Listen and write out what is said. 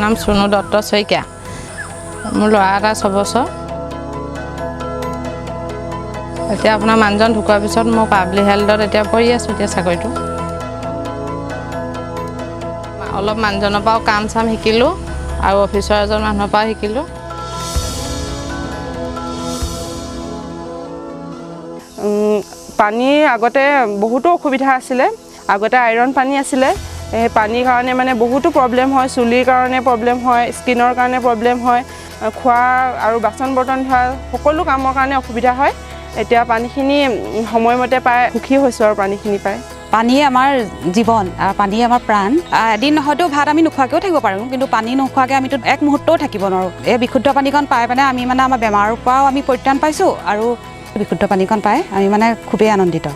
নাম সুনু দত্ত শইকীয়া মোৰ ল'ৰা এটা 6 বছৰ এতিয়া আপোনাৰ মানুহজন ঢুকোৱাৰ পিছত মই পাব্লিক হেল্থত এতিয়া পঢ়ি আছোঁ এতিয়া চাকৰিটো অলপ মানুহজনৰ পৰাও কাম চাম শিকিলোঁ আৰু অফিচাৰ এজন মানুহৰ পৰা শিকিলোঁ পানীৰ আগতে বহুতো অসুবিধা আছিলে আগতে আইৰণ পানী আছিলে এই পানীৰ কাৰণে মানে বহুতো প্ৰব্লেম হয় চুলিৰ কাৰণে প্ৰব্লেম হয় স্কিনৰ কাৰণে প্ৰব্লেম হয় খোৱা আৰু বাচন বৰ্তন ধোৱা সকলো কামৰ কাৰণে অসুবিধা হয় এতিয়া পানীখিনি সময়মতে পাই সুখী হৈছোঁ আৰু পানীখিনি পাই পানী আমাৰ জীৱন আৰু পানী আমাৰ প্ৰাণ এদিন হয়তো ভাত আমি নোখোৱাকেও থাকিব পাৰোঁ কিন্তু পানী নোখোৱাকৈ আমিতো এক মুহূৰ্তও থাকিব নোৱাৰোঁ এই বিশুদ্ধ পানীকণ পাই পেলাই আমি মানে আমাৰ বেমাৰৰ পৰাও আমি পৰিত্ৰাণ পাইছোঁ আৰু বিশুদ্ধ পানীকণ পাই আমি মানে খুবেই আনন্দিত